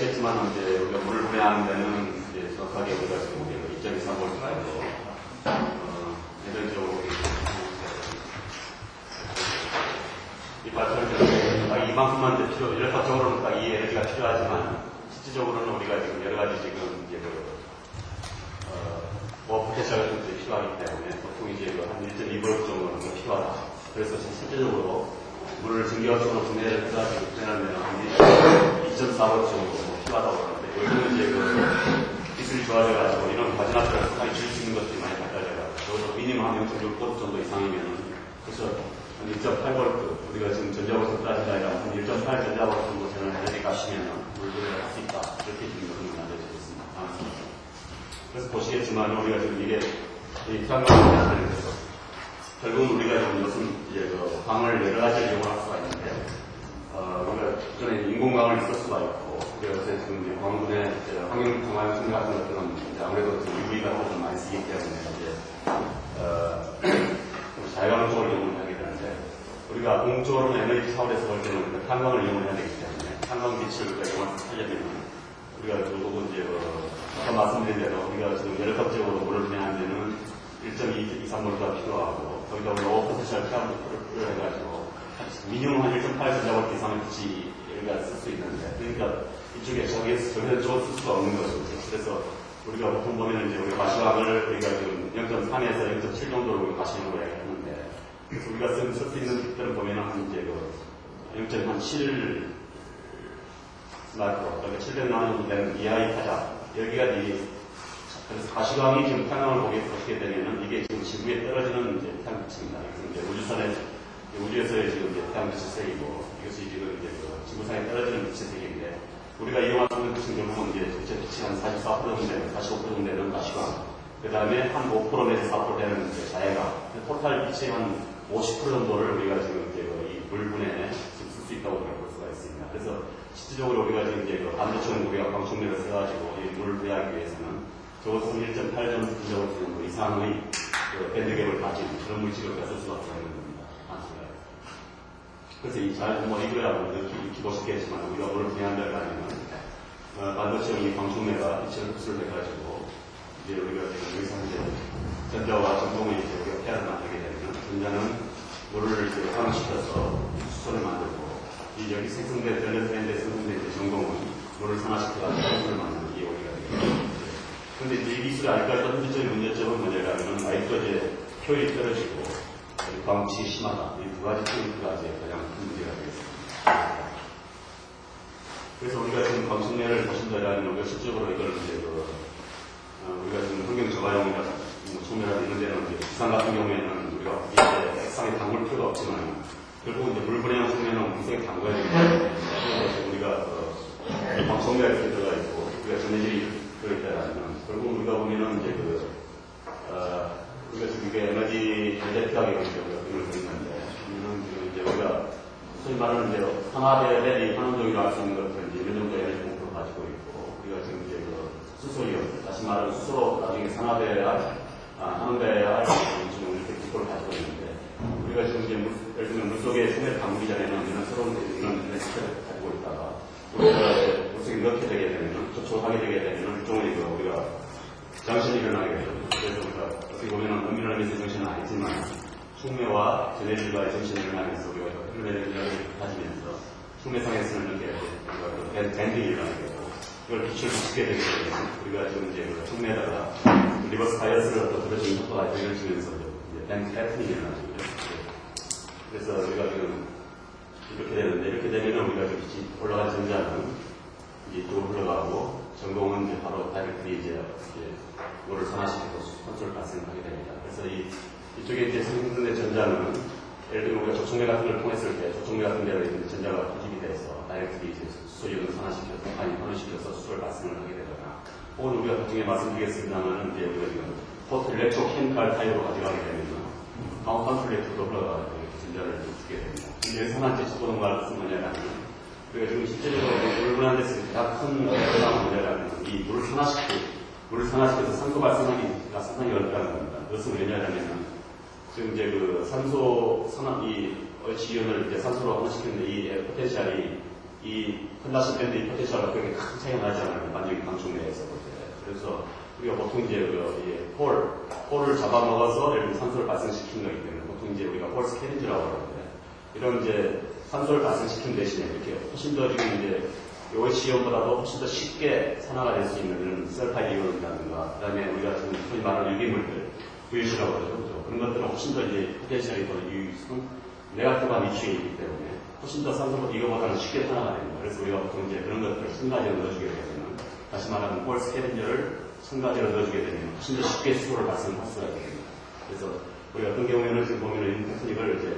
이해하시겠지만 이제 우리가 물을 분해하는 데는 이제 정확하게 우리가 지금 2.23V라고 예전적으로 이 발전기는 딱 이만큼만 이제 필요, 일반적으로는 딱 이 에너지가 필요하지만 실질적으로는 우리가 지금 여러 가지 지금 이제 포텐셜 정도가 필요하기 때문에 보통 이제 한 1.2V 정도는 필요하다. 그래서 실질적으로 물을 증기압수로 분해를 해가지고 분해하면 한 2.4V 정도 필요하다고 하는데 요즘은 이제 기술이 좋아져가지고 이런 과진압수를 상당히 줄일 수 있는 것들이 많이 발달돼가지고 미니멈 한 0.6V 정도 이상이면 그래서 한 1.8V 우리가 지금 전자버튼 따지자니까 한 1.8 전자버튼 정도 되는 에너지 가시면 물분해를 할 수 있다. 이렇게 지금 것을 만들어지고 있습니다. 그래서 보시겠지만 우리가 지금 이게 이 태양광을 하면서 결국은 우리가 지금 무슨 이제 광을 여러 가지 이용할 수가 있는데 우리가 전에 인공광을 쓸 수가 있고 그래서 지금 이제 광분의 환경 정화 충격 같은 것들은 이제 아무래도 UV 같은 것을 많이 쓰기 때문에 이제 자연광 쪽을 이용을 하게 되는데 우리가 공적으로 에너지 차원에서 볼 때는 태양광을 이용을 해야 되기 때문에 태양광 빛을 우리가 이용하려면 우리가 결국은 이제 아까 말씀드린 대로 우리가 지금 열역학적으로 물을 분해하는 데는 1.23V가 필요하고 거기다 우리가 5% 태양광을 해가지고 미니멈 한 1.8 전자볼트 이상의 빛이 우리가 쓸 수 있는데 그러니까 이쪽에 정해적으로 쓸 수가 없는 거죠. 그래서 우리가 보통 보면 이제 우리가 가시광을 우리가 지금 0.3에서 0.7 정도로 우리가 가시광으로 얘기하는데 그래서 우리가 쓸 수 있는 빛들은 보면 한 이제 0.7 마이크로, 그러니까 700나노 정도 되는 EI 타자. 여기가 그래서 가시광이 지금 태양광을 보게 되면은 이게 지금 지구에 떨어지는 이제 태양빛입니다. 그래서 이제 우주에서의 지금 이제 태양빛의 색이고 이것이 지금 이제 지구상에 떨어지는 빛의 색인데 우리가 이용하는 빛은 결국은 이제 전체 빛이 한 44% 정도 되는, 45% 정도 되는 가시광. 그 다음에 한 5% 내지 4% 되는 이제 자해광. 토탈 빛의 한 50% 정도를 우리가 지금 이제 이 물분에 쓸 수 있다고 볼 수가 있습니다. 그래서 실질적으로 우리가 지금 이제 반도체는 우리가 광충맥을 써가지고 이 물을 분해하기 위해서는 적어도 1.8 정도 이상의 밴드갭을 가진 그런 물질을 우리가 쓸 수가 없다는 겁니다. 그래서 이 잘 이거야 익히고 싶겠지만 우리가 물을 분해한다고 하면 반도체의 광충맥과 빛을 흡수를 해가지고 이제 우리가 지금 여기서 이제 전자와 전동의 이제 우리가 페어를 만들게 되면 전자는 물을 이제 환원시켜서 수소를 만들고 이 여기 생성된 밸런스밴드에 생성된 전공은 물을 산화시켜가지고 수소를 만드는 이 원리가 되겠죠. 그런데 이제 이 기술의 아직까지 현실적인 문제점은 뭐냐면 아직도 이제 효율이 떨어지고 광취이 심하다. 이 두 가지 포인트가 이제 가장 큰 문제가 되겠습니다. 그래서 우리가 지금 광충맥을 보신다면 우리가 실질적으로 이걸 이제 우리가 지금 환경 저가용이나 총매나 이런 데는 이제 부산 같은 경우에는 우리가 이제 액상에 담글 필요가 없지만 결국 이제 물 분해형 총매는 무색에 담가야 되기 때문에 우리가 광충매가 이렇게 들어가 있고 우리가 전해질이 들어있다면 결국 우리가 보면은 이제 우리가 지금 이게 에너지 전자피하게 우리가 등을 그리는데 이제 우리가 소위 말하는 이제 산화벨이 환원적으로 할 수 있는 것들은 이제 이런 정도 에너지 공급을 가지고 있고 우리가 지금 이제 수소이온 다시 말하면 수소로 나중에 산화돼야 환원돼야 지금 이렇게 기포를 가지고 있는데 우리가 지금 이제 예를 들면 물속에 소매를 담기 전에는 이런 새로운 이런 레시피를 가지고 있다가 우리가 물속에 넣게 되게 되면 접촉하게 되게 되면 일종의 우리가 정신이 일어나게 되죠. 그래서 우리가 어떻게 보면 엄밀하면서 정신은 아니지만 충매와 전해질과의 정신을 일어나면서 우리가 흘러내리는 가지면서 충매상에서는 이렇게 밴딩이 일어나게 되고 이걸 빛을 비추게 되게 되면 우리가 지금 이제 충매에다가 리버스 바이어스를 또 들어주는 속도가 이루어지면서 이제 밴드 패턴이 일어나죠. 그래서 우리가 지금 이렇게 되는데 이렇게 되면 우리가 빛이 올라간 전자는 이쪽으로 흘러가고 전공은 이제 바로 다이렉트리 이제 물을 산화시켜서 선소를 발생하게 됩니다. 그래서 이쪽에 이제 생성된 전자는 예를 들면 우리가 조총매 같은 걸 통했을 때 조총매 같은 데로 있는 전자가 포집이 돼서 다이렉트리 이제 수소이온을 산화시켜서 아니 환원시켜서 수소를 발생을 하게 되거나 혹은 우리가 나중에 말씀드리겠습니다만 이제 우리가 지금 포트 일렉트로 케미칼 타입으로 가져가게 되면 카운터 일렉트로 흘러가고 전자를 주게 됩니다. 여기서 하나 제시보는 말은 뭐냐면 우리가 지금 실제적으로 물분한 데서 가장 큰 어려움은 뭐냐면 이 물을 산화시켜서 산소 발생하기가 상당히 어렵다는 겁니다. 그것은 왜냐하면 지금 이제 산소 산화 이 지연을 이제 산소로 환원시키는데 이 포텐셜이 이 플라시 밴드의 포텐셜과 그렇게 큰 차이가 나지 않아요. 일반적인 방충 내에서 볼 때. 그래서 우리가 보통 이제 폴을 잡아먹어서 예를 들면 산소를 발생시키는 거기 때문에 보통 이제 우리가 폴 스캐린지라고 하는데 이런 이제 산소를 발생시키는 대신에 이렇게 훨씬 더 지금 이제 OHCO보다도 훨씬 더 쉽게 산화가 될 수 있는 이런 셀파이드 이온이라든가 그다음에 우리가 지금 소위 말하는 유기물들 VOC라고 그러죠. 그렇죠? 그런 것들은 훨씬 더 이제 포텐셜이 더 유익성 네가티브한 위치에 있기 때문에 훨씬 더 산소 이거보다는 쉽게 산화가 됩니다. 그래서 우리가 보통 이제 그런 것들을 첨가제로 넣어주게 되면 다시 말하면 폴 스캐린저를 첨가제로 넣어주게 되면 훨씬 더 쉽게 수소를 발생할 수가 있습니다. 그래서 우리 어떤 경우에는 지금 보면은 이 테크닉을 이제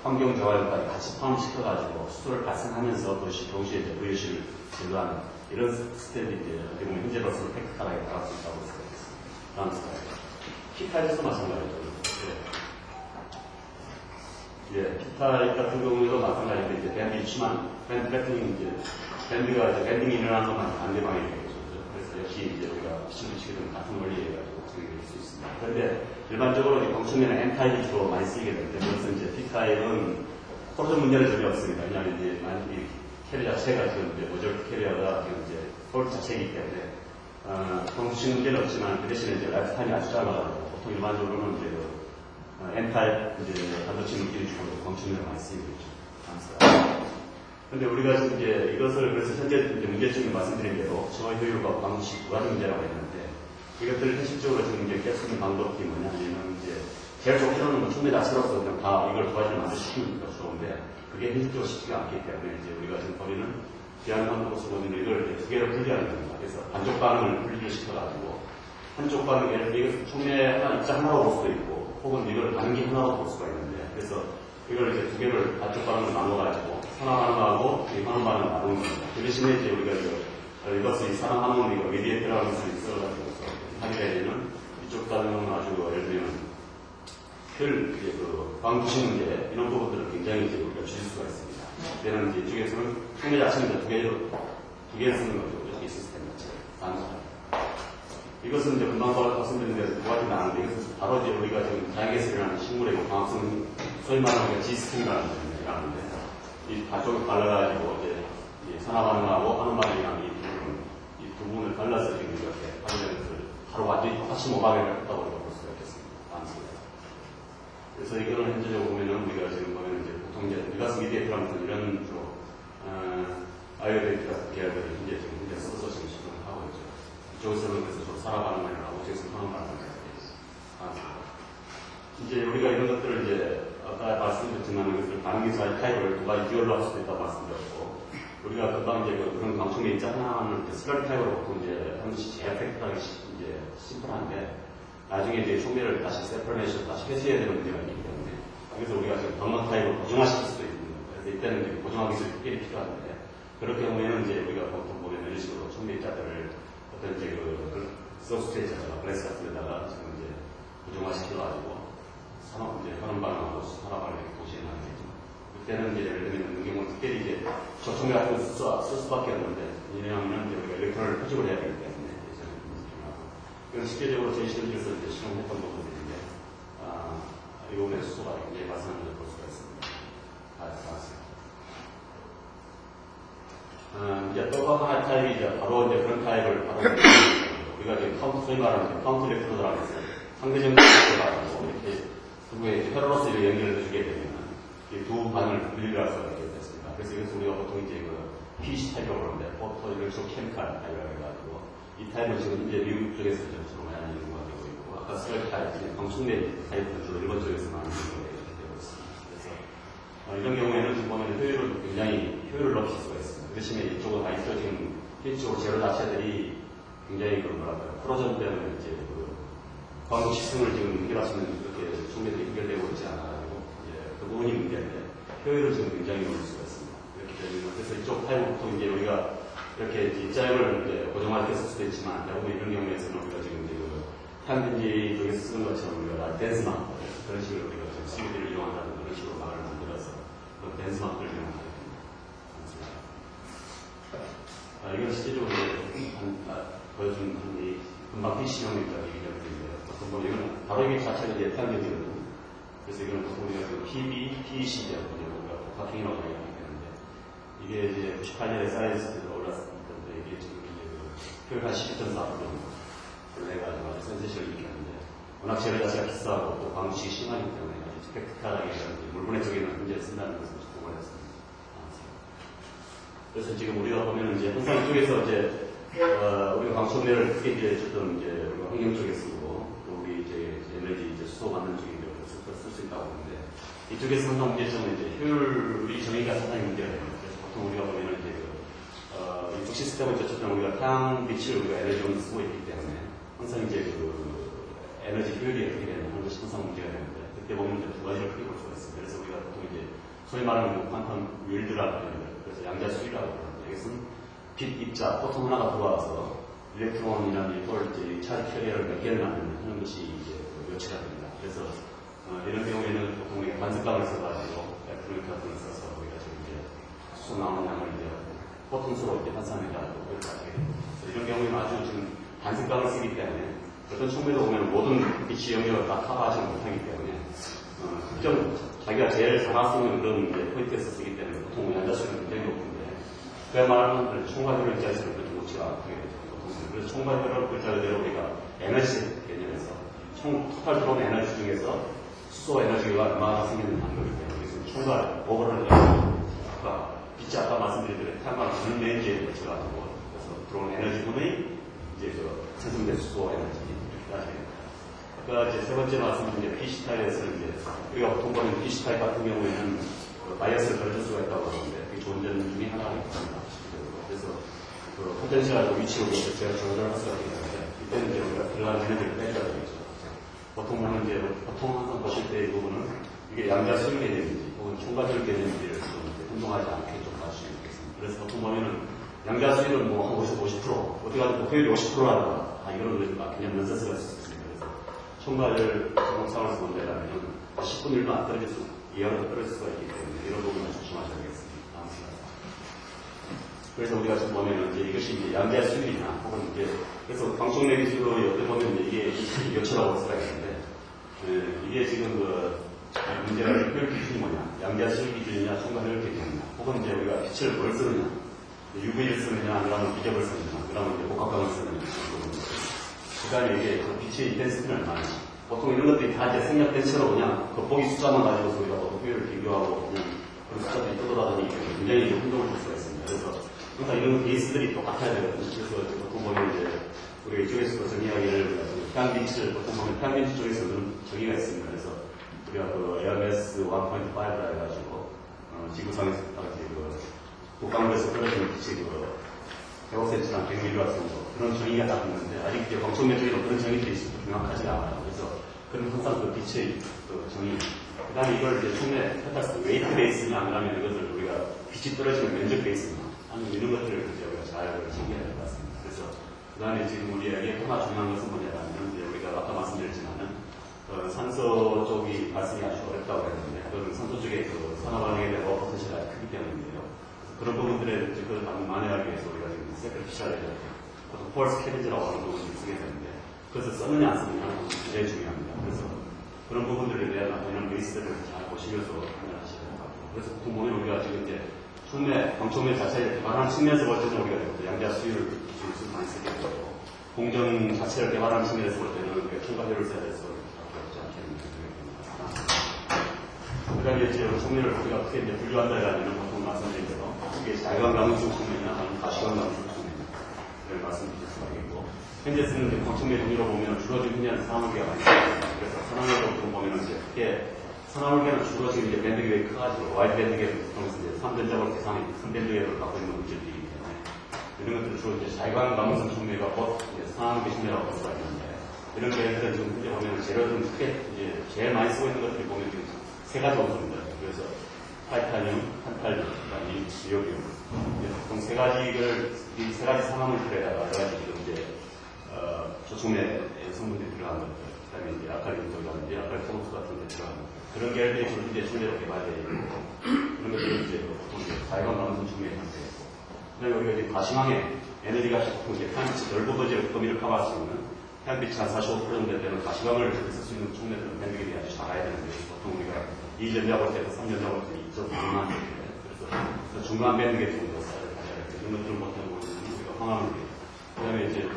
환경 조화까지 같이 포함시켜가지고 수소를 발생하면서 동시에 이제 VOC를 제거하는 이런 스텝이 이제 어떻게 보면 현재로서는 팩트하게 나갈 수 있다고 생각했습니다. 다음 슬라이드. 키타에서도 마찬가지죠. 예, 기타 같은 경우에도 마찬가지인데, 이제 밴드 있지만, 밴드 밴드가 이제 밴딩이 일어나는 것만 반대방에 되겠죠. 그래서 역시 이제 우리가 시치는 같은 원리해가지고 적용될 수 있습니다. 그런데 일반적으로 경충에는 N타입이 주로 많이 쓰이게 되기 때문에, 그래서 이제 P타입은 코로전 문제는 전혀 없습니다. 왜냐하면 이제 이 캐리어 자체가 지금 이제 모듈 캐리어가 지금 이제 폴 자체이기 때문에, 경충 문제는 없지만, 그 대신에 이제 라이프 타임이 아주 짧아가지고, 보통 일반적으로는 이제 N타입 이제 반도체 물질이 주로 광충면을 많이 쓰이고 있죠. 그런데 우리가 지금 이제 이것을 그래서 현재 이제 문제점을 말씀드린 대로 저하 효율과 방식 두 가지 문제라고 했는데 이것들을 현실적으로 지금 이제 깰 수 있는 방법이 뭐냐면 이제 제일 좋게는 충분히 자체로서 그냥 다 이걸 두 가지를 만들어시키는 것이 좋은데 그게 현실적으로 쉽지가 않기 때문에 이제 우리가 지금 버리는 대안 방법으로서 보는 이걸 두 개로 분리하는 겁니다. 그래서 반쪽 반응을 분리를 시켜가지고 한쪽 반응 예를 들어 이것을 총매 하나 입자 하나로 볼 수도 있고 혹은 이걸 반응기 하나로 볼 수가 있는데 그래서 이걸 이제 두 개를 반쪽 반응을 나눠가지고 산화 반응하고 이 환원 반응을 나누는 겁니다. 그 대신에 이제 우리가 이것을 산화 반응을 이거 미디에이터라는 것을 써가지고 하게 되면 이쪽 반응은 아주 예를 들면 이제 방부식 문제 이런 부분들을 굉장히 이제 우리가 줄일 수가 있습니다. 그때는 이제 이쪽에서는 총매 자체는 두 개를 쓰는 거죠. 여기 시스템 자체. 이것은 이제 금방 말씀드렸는데 두 가지 나는데 이것은 바로 이제 우리가 지금 자연계에서 일어나는 식물의 광합성 소위 말하는 지스팅이라는 건데 이 가쪽을 발라가지고 이제 산화 반응하고 하는 반응이랑 이 두 부분을 발라서 지금 이렇게 하는 것을 바로 완전히 똑같이 모방을 했다고 볼 수가 있겠습니다. 그래서 이거는 현재적으로 보면은 우리가 지금 보면 이제 보통 이제 리버스 미디에이터라는 이런 주로 아이오데이트 같은 계열들을 현재 써서 지금 시도를 하고 있죠. 이쪽에서는 그래서 산화 반응을 하고 저기서 환원 반응을 해야 되겠습니다. 이제 우리가 이런 것들을 이제 아까 말씀드렸지만 이것을 반응기사의 타입을 두 가지 비율로 할 수도 있다고 말씀드렸고 우리가 금방 이제 그런 방충에 있지 하나는 슬러리 타입으로 보통 이제 반드시 제약 팩트하기 이제 심플한데 나중에 이제 총매를 다시 세퍼레이션 다시 회수해야 되는 문제가 있기 때문에 그래서 우리가 지금 방광 타입으로 고정화시킬 수도 있는 거예요. 그래서 이때는 이제 고정화 기술이 특별히 필요한데 그럴 경우에는 이제 우리가 보통 보면 이런 식으로 총매 입자들을 어떤 이제 서브스테이지나 블레스 같은 데다가 지금 이제 고정화시켜가지고 산업 이제 환원 반응하고 산화 반응을 동시에 하는 거죠. 그때는 이제 예를 들면 있는 경우는 특별히 이제 저총매 같은 거 쓸 수밖에 없는데 왜냐하면 이제 우리가 일렉트론을 표집을 해야 되기 때문에 그런 실제적으로 제 실험실에서 이제 실험했던 부분들인데 이 부분의 수소가 굉장히 발생하는 걸 볼 수가 있습니다. 이제 또 하나의 타입이 이제 바로 이제 그런 타입을 바로 우리가 지금 소위 말하는 카운트 일렉트로드라고 해서 상대적 일렉트로드를 가지고 이렇게 두부에 페로로스를 연결을 해주게 되면 이 두 반을 분리할 수가 있게 됐습니다. 그래서 이것을 우리가 보통 이제 PEC 타입이라고 그러는데 포토 일렉트로 케미칼 타입이라고 해가지고 이 타입은 지금 이제 미국 쪽에서 주로 많이 연구가 되고 있고 아까 스라이드 타입, 방충내 타입은 주로 일본 쪽에서 많이 연구가 되고 있습니다. 그래서 이런 경우에는 지금 보면 효율을 높일 수가 있습니다. 그 대신에 이쪽은 아이소 지금 PEC적으로 재료 자체들이 굉장히 프로전 때문에 이제 광고 시스템을 지금 해결할 수 있는 이렇게 충분히 해결되고 있지 않아가지고 그 부분이 문제인데 효율을 지금 굉장히 높일 수가 있습니다. 이렇게 되면 그래서 이쪽 타입부터 이제 우리가 이렇게 입자형을 이제 고정할 때 쓸 수도 있지만 대부분 이런 경우에서는 우리가 지금 탄빈지 쪽에서 쓰는 것처럼 우리가 댄스마크 그런 식으로 우리가 지금 CVD를 이용한다는 그런 식으로 말을 만들어서 그 댄스마크를 이용하게 됩니다. 이건 실제적으로 보여준 금방 PC형이니까 얘기하는데 어떤 보면 이건 바로 이게 자체가 이제 탄빈지거든요. 그래서 이건 보통 우리가 PB, PEC죠. 우리가 복합형이라고 얘기하게 되는데 이 이게 이제 98년에 사이언스에서 올랐을 건데, 이게 지금 이제 표가 12.4% 해가지고 아주 센세이션을 일으켰는데, 워낙 재료 자체가 비싸고 또 방식이 심하기 때문에 아주 스펙티컬하게 물분해 쪽에는 문제를 쓴다는 것을 보고를 했습니다. 그래서 지금 우리가 보면 이제 항상 이쪽에서 이제 우리가 방청매를 크게 이제 어쨌든 이제 우리가 환경 쪽에 쓰고 또 우리 이제 에너지 이제 수소 받는 쪽에 쓸 수 있다고 하는데 이쪽에서 항상 문제점은 이제 효율이 정의가 상당히 문제가 됩니다. 그래서 보통 우리가 보면은 이제 이쪽 시스템은 어쨌든 우리가 태양빛을 우리가 에너지로 쓰고 있기 때문에 항상 이제 에너지 효율이 어떻게 되는 그런 것이 항상 문제가 되는데 그때 보면 이제 두 가지를 크게 볼 수가 있습니다. 그래서 우리가 보통 이제 소위 말하는 퀀텀 윌드라고 하는 그래서 양자 수위라고 하는데 이것은 빛 입자 포톤 하나가 들어와서 일렉트론이나 이제 차지 캐리어를 몇 개를 만드는 것이 이제 요체가 됩니다. 그래서 이런 경우에는 보통 우리가 반스광을 써가지고 엘ект로닉 같은 걸 써서 우리가 지금 이제 수소 나오는 양을 이제 포톤수로 이제 환산해가지고 이렇게 하게 됩니다. 이런 경우에는 아주 지금 반스광을 쓰기 때문에 어떤 청매도 보면 모든 빛이 영역을 다 커버하지 못하기 때문에 특정 자기가 제일 잘 쓰는 그런 포인트에서 쓰기 때문에 보통 양자수는 굉장히 높은데 그야말로 총괄효율 입장에서는 그렇게 좋지가 않게 되죠. 그래서 총괄효율 글자 그대로 우리가 에너지 개념에서 토탈 들어온 에너지 중에서 수소 에너지가 얼마나 생기는지 하는 거기 때문에 그래서 총괄 오버를 아까 빛이 아까 말씀드린 대로 태양광 전원 레인지에 맞춰가지고 그래서 들어온 에너지분의 이제 생성된 수소 에너지 아까 이제 세 번째 말씀은 이제 PC 타입에서 이제 우리가 보통 보는 PC 타입 같은 경우에는 바이어스를 걸칠 수가 있다고 하는데 그게 좋은 점 중에 하나가 있습니다. 그래서 포텐셜하고 위치로 제가 조절을 할 수가 있기 때문에 이때는 이제 우리가 들어가는 에너지를 빼줘야 되겠죠. 보통 보는 이제 보통 항상 보실 때 이 부분은 이게 양자 수율 개념인지 혹은 총괄효율 개념인지를 좀 혼동하지 않게 좀 봐주시면 좋겠습니다. 그래서 보통 보면은 양자 수율은 뭐 한 50% 어떻게 하든 효율이 50%라든가 이거는 그냥 넌센스가 있을 수 있습니다. 그래서 총괄을 공상에서 본다면 10분 1도 안 떨어질 수 이하로 떨어질 수가 있기 때문에 이런 부분을 조심하셔야 되겠습니다. 다음 시간. 그래서 우리가 지금 보면은 이제 이것이 이제 양자 수율이나 혹은 이제 그래서 방청내 기술의 어떻게 보면 이게 요체라고 볼 수가 있는데 이게 지금 문제가 효율 기준이 뭐냐 양자 수율 기준이냐 총괄효율 기준이냐 혹은 이제 우리가 빛을 뭘 쓰느냐 UV를 쓰느냐 그러면 비접을 쓰느냐 그러면 이제 복합광을 쓰느냐 그 다음에 이게 빛의 인텐시티는 얼마냐 보통 이런 것들이 다 이제 생략된 채로 그냥 겉보기 숫자만 가지고서 우리가 보통 효율을 비교하고 그냥 그런 숫자들이 떠돌아다니기 때문에 굉장히 혼동을 줄 수가 있습니다. 그래서 항상 이런 베이스들이 똑같아야 되거든요. 그래서 보통 보면 이제 우리가 이쪽에서도 정의하기를 태양빛을 보통 보면 태양빛 쪽에서는 정의가 있습니다. 그래서 우리가 그 AMS 1.5라 해가지고 지구상에서 북방에서 떨어지는 빛이 105cm나 100mm 정도 그런 정의가 딱 있는데 아직 이제 방청매 쪽에도 그런 정의들이 있어도 명확하지가 않아요. 그래서 그런 항상 그 빛의 정의 그 다음에 이걸 이제 총매 펜타스 웨이트 베이스냐 아니면 이것을 우리가 빛이 떨어지는 면적 베이스냐 아니면 이런 것들을 이제 우리가 잘 챙겨야 될 것 같습니다. 그래서 그 다음에 지금 우리에게 하나 중요한 것은 뭐냐면 이제 우리가 아까 말씀드렸지만은 산소 쪽이 발생이 아주 어렵다고 했는데 그건 산소 쪽에 산화반응에 대한 포텐셜이 아주 크기 때문인데요. 그런 부분들에 그걸 만회하기 위해서 우리가 지금 세크리피셜에 보통 폴스 캐리지라고 하는 부분을 쓰게 되는데 그것을 쓰느냐 안 쓰느냐는 굉장히 중요합니다. 그래서 그런 부분들에 대한 이런 베이스들을 잘 보시면서 판단하셔야 될 것 같아요. 그래서 보통 보면 우리가 지금 이제 방청매 자체를 개발하는 측면에서 볼 때는 우리가 양자 수율 기술을 많이 쓰게 되고 공정 자체를 개발하는 측면에서 볼 때는 우리가 총괄효율을 써야 돼서 어렵지 않게 그 다음에 이제 청매를 우리가 크게 이제 분류한다 해가지고 보통 말씀드린 대로 이게 자유광 가능성 측면이나 아니면 가시광 가능성 측면을 말씀드릴 수가 있고 현재 쓰는 이제 방청매 종류로 보면 주로 지금 현재는 산화물계가 많이 있습니다. 그래서 산화물계로 보면 이제 크게 산화물계는 주로 지금 이제 밴드 계획이 커가지고 와이드 밴드 계획을 통해서 이제 3전자로 계산이 큰 밴드 계획을 갖고 있는 물질들이기 때문에 이런 것들을 주로 이제 자유광 가능성 측면과 곧 산화물계 측면이라고 볼 수가 있는데 이런 계획들은 지금 현재 보면 재료는 크게 이제 제일 많이 쓰고 있는 것들이 보면 지금 세 가지 원소입니다. 그래서 타이타늄, 탄탈륨, 그다음에 니오비움. 보통 세 가지를 이 세 가지 산화물들에다가 여러 가지 지금 이제 조충내 성분들이 들어간 것들, 그다음에 이제 아칼리um 들어가는데 아칼리 소금수 같은 데 들어간 것들 그런 계열들이 좀 이제 주제로 개발되어 있고 그런 것들은 이제 보통 이제 자유광 가능성 측면에 상태였고 그다음에 우리가 이제 가시광의 에너지가 보통 이제 태양빛이 넓은 범위를 커버할 수 있는 태양빛이 한 45% 정도 되는 가시광을 쓸 수 있는 충매들은 밴드들이 아주 작아야 되는데 보통 우리가 2전자 볼 때도 3전자 볼 때 2.5만 그래서 중간 밴드 계통도 쌀을 가져야 돼. 이런 것들을 못하는 거는 우리가 황화물. 그 다음에 이제,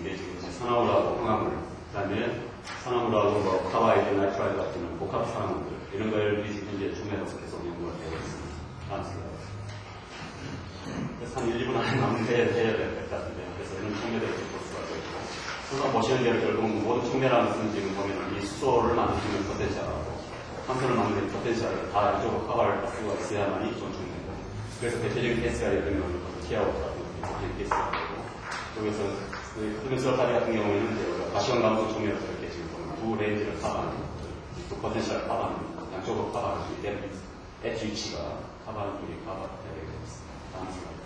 이게 지금 산화물하고 황화물. 그 다음에 산화물하고 뭐 카바이드, 나이트라이드 같은 복합 산화물들. 이런 걸 지금 현재 중매로서 계속 연구가 되고 있습니다. 다음 슬라이드. 그래서 한 1, 2분 안에 마무리해야 될 것 같은데, 그래서 이런 총매들을 볼 수가 있고, 우선 보시는 대로 결국 모든 총매라는 것은 지금 보면 이 수소를 만들 수 있는 포텐셜하고, 탄소를 만드는 포텐셜을 다 이쪽으로 커버할 수가 있어야만이 좋은 총매입니다. 그래서 대표적인 케이스가 예를 들면, 키아우트 같은 대표적인 케이스가 되고, 여기서, 흡연수라까지 같은 경우에는 이제 우리가 가시원 감속 총매로 이렇게 지금 보면 두 레인지를 커버하는, 또 포텐셜을 커버하는, 양쪽으로 커버하는 수 있게 엣지 위치가 커버하는 쪽이 커버해야 되겠습니다. 다음 슬라이드.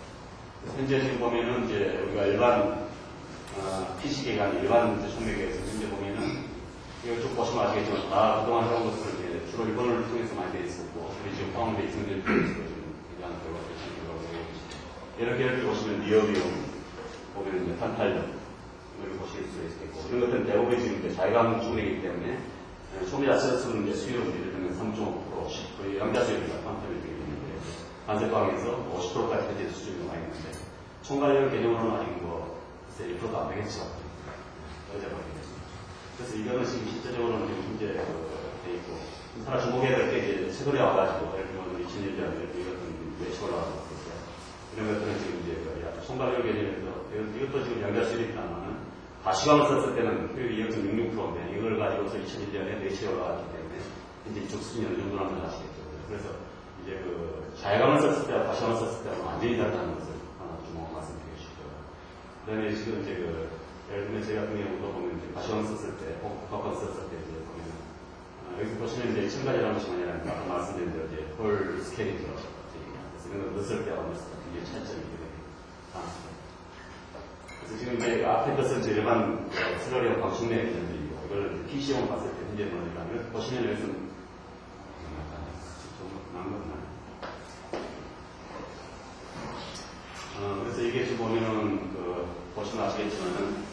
현재 지금 보면은 이제 우리가 일반 PC계가 일반 총매계에서 현재 보면은 이거 쭉 보시면 아시겠지만 다 그동안 해온 것들을 이제 주로 일본을 통해서 많이 돼 있었고 우리 지금 포함돼 있는 것들을 통해서 지금 굉장한 결과를 되고 있습니다. 이렇게 보시면 니어비움 보면 이제 탄탈륨 이걸 보실 수 있겠고 이런 것들은 대부분 지금 이제 자기감 중이기 때문에 총매 자체를 쓰는 이제 수율은 예를 들면 3.5% 거의 양자수율이가 탄탈륨이 되게 있는데 관세방에서 50%까지 현재 수준이 와 있는데 총괄력 개념으로는 아직 뭐 1%도 안 되겠죠. 그래서 이거는 지금 실제적으로는 지금 현재 돼 있고 하나 주목해야 될 게 이제 최근에 와가지고 예를 들면 2001년에 이것은 매치 올라가고 있어요. 이런 것들은 지금 이제 총괄력 개념에서 이것도 지금 연결수입니다만은 가시광을 썼을 때는 효율이 2.66%인데 이걸 가지고서 2001년에 매치에 올라갔기 때문에 이제 이쪽 수준이 어느 정도라는 걸 아시겠죠. 그래서 이제 자야감을 썼을 때와 가시광을 썼을 때와 완전히 다르다는 것을 하나 주목 말씀드리고 싶고요. 그 다음에 지금 이제 예를 들면 저희 같은 경우도 보면 이제 가시광 썼을 때, 복합광 썼을 때 이제 보면 여기서 보시면 이제 첨가제라는 것이 뭐냐면 아까 말씀드린 대로 이제 홀 스케일이죠. 그래서 이런 걸 넣었을 때와 안 넣었을 때 굉장히 차이점이 있게 됩니다. 그래서 지금 이제 앞에 것은 이제 일반 슬러리와 방충매 개념들이고 이걸 PC용으로 봤을 때 현재 뭐냐면 보시면 여기서는 좀 나은 것 같나요? 그래서 이게 지금 보면은 보시면 아시겠지만은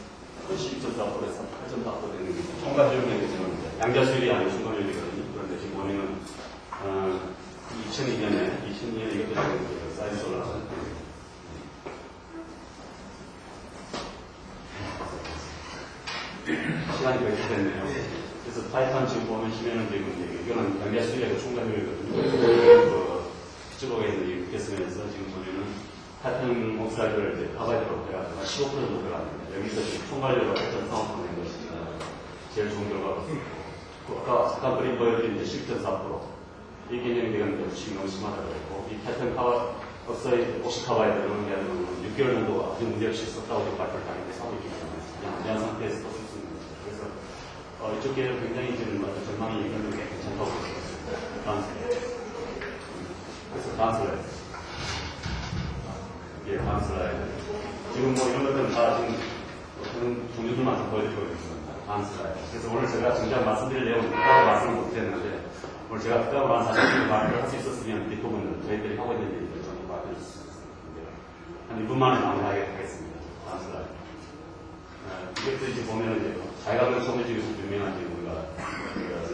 12.4%에서 8.4% 되는 게 총괄적용의 경우는 양자수율이 아닌 총괄적용이거든요. 그런데 지금 보면은 2002년에 이것도 사이즈 올라가서 시간이 거의 다 됐네요. 그래서 타이탄 지금 보시면은 지금 이거는 양자수율의 총괄적용이거든요. 그쪽에 있는 이 개수면에서 지금 보면은 타이탄 옥사이드를 이제 카바이드로 해가지고 15% 정도 들어갔는데 여기서 지금 총괄적으로 8.3% 낸 것이 제일 좋은 결과가 있고 아까 잠깐 그림 보여드린 이제 10.4% 이 개념이 되었는데 지금 너무 심하다고 했고 이 타이탄 옥사이드 옥시 카바이드는 6개월 정도 아주 문제없이 썼다고 지금 발표를 하는데 하고 있기 때문에 그냥 안전한 상태에서 또 쓸 수 있는 거죠. 그래서 이쪽 계열 굉장히 지금 전망이 괜찮다고 보겠습니다. 다음 슬라이드. 그래서 다음 슬라이드. 예, 다음 슬라이드. 지금 뭐 이런 것들은 다 지금 어떤 종류들만 좀 보여드리고 있습니다. 다음 슬라이드. 그래서 오늘 제가 정작 말씀드릴 내용은 특별히 말씀을 못 드렸는데, 오늘 제가 특별히 한 사실을 발표를 할 수 있었으면 뒷부분은 저희들이 하고 있는 일을 좀 발표할 수 있었는데, 한 2분 만에 마무리하겠습니다. 다음 슬라이드. 이것도 이제 보면은 이제 자기가 소매 중에서 유명한 이제 우리가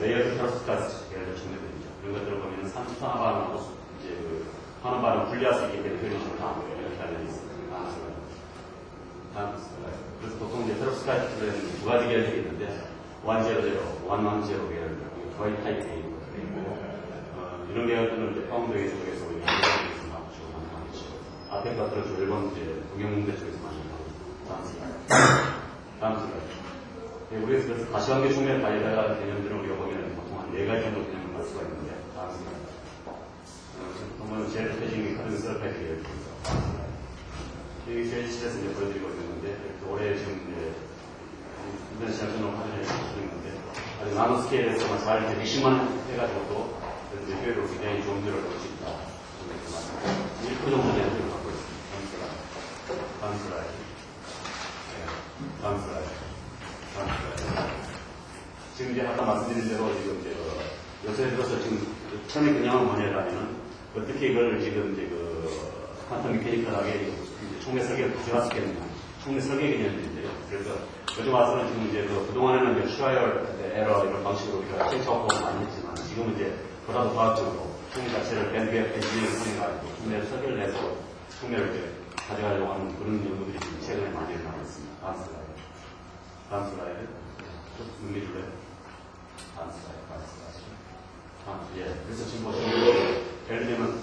레이어드 페로스카스 예를 들어 총매들이죠. 이런 것들을 보면은 산화반하고 이제 하는 바를 분리할 수 있기 때문에 효율적으로 다 이렇게 알려져 있습니다. 다음 슬라이드. 그래서 보통 이제 페로스카이트는 두 가지 계열이 있는데, 100, 110 계열, 거의 타입이 있고, 이런 계열들은 이제 파운드웨이 쪽에서 우리 한국에서 주로 많이 치고, 앞에 것들은 주로 일본 이제 동영문대 쪽에서 많이 하고 있습니다. 다음 슬라이드. 우리가 그래서 가시관계 총매 관리자가 개념들은 우리가 보면 보통 한 4가지 정도 개념을 할 수가 있는데, 다음 슬라이드. 보면 제일 대표적인 게 카드 셀파이트 계열입니다. 여기 제일7에서 이제 보여드리고 있는데, 올해 지금 이제 인터넷 시장전으로 카드를 해주는데, 아주 나노 스케일에서만 잘 이제 믹싱만 해가지고도 이제 효율을 굉장히 좋은 데를 볼 수 있다. 1% 정도 되는 걸 갖고 있습니다. 다음 슬라이드. 다음 슬라이드. 지금 이제 아까 말씀드린 대로 지금 이제 요새 들어서 지금 처음에 그냥은 뭐냐면 어떻게 이걸 지금 이제 퀀텀 메케니컬하게 총매 설계를 가져갈 수 있겠느냐. 총매 설계 개념인데요. 그래서 요즘 와서는 지금 이제 그동안에는 이제 트라이얼 에러 이런 방식으로 우리가 체크하고 많이 했지만 지금은 이제 보다 더 과학적으로 총회 자체를 밴드의 배지를 통해 가지고 총회를 설계를 내서 총회를 이제 가져가려고 하는 그런 연구들이 지금 최근에 많이 일어나고 있습니다. 다음 슬라이드. 다음 슬라이드. 좀 넘겨줄래요? 다음 슬라이드. 다음 슬라이드. 예. 그래서 지금 보시면 예를 들면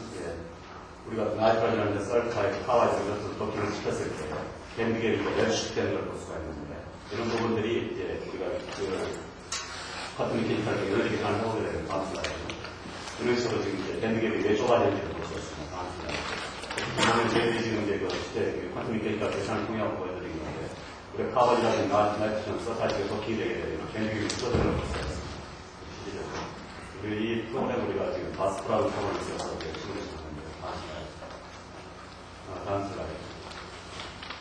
우리가 아직까지 하는데 썰파이, 파와에서 이것을 도킹을 시켰을 때 밴드겔이 랩식되는 걸 볼 수가 있는데 이런 부분들이 이제 우리가 커튼 메케니컬 에너지 계산을 해보게 되는 다음 슬라이드. 이런 식으로 지금 이제 밴드겔이 왜 좁아지는지를 볼 수 있습니다. 다음 슬라이드. 저희들이 지금 이제 그 쿼텀 메케니컬 계산을 통해 보여드린 건데 우리가 파워이라든가 나이트션 서사이트가 도킹이 되게 되면 밴드겔이 줄어드는 걸 볼 수가 있습니다. 그리고 이 프로그램 우리가 지금 바스프라고 프로그램을 써서 시뮬레이션 하는데 다음 슬라이드.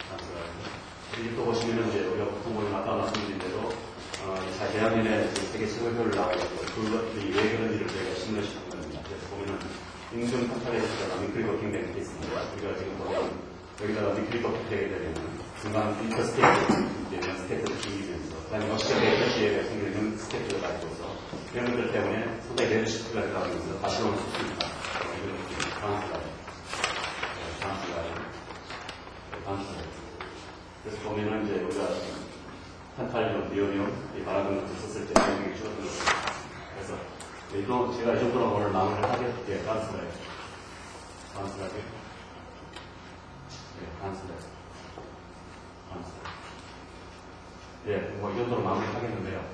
다음 슬라이드. 여기 또 보시면은 이제 우리가 보통 보면 아까 말씀드린 대로 대학년에 세계 최고표를 나와있고 그것들이 왜 그런지를 저희가 시뮬레이션 한 겁니다. 그래서 보면은 인증 컨트롤에다가 미크리 워킹 되는 게 있습니다. 우리가 지금 보면 여기다가 미크리 워킹 되게 되면 중간 인터 스테이트 스테이트를 죽이면서 그다음에 어시적의 표시에 생기는 스테이트를 가지고서 이런 것들 때문에 상당히 레드시프트가 들어가면서 다시 오는 수 있습니다. 다음 슬라이드. 다음 슬라이드. 다음 슬라이드. 그래서 보면은 이제 우리가 탄탈륨, 니오뇽, 이 바라던 것을 썼을 때 굉장히 줄어들었습니다. 그래서 이거 제가 이 정도로 오늘 마무리를 하겠습니다. 다음 슬라이드. 다음 슬라이드. 다음 슬라이드. 다음 슬라이드. 뭐 이 정도로 마무리를 하겠는데요.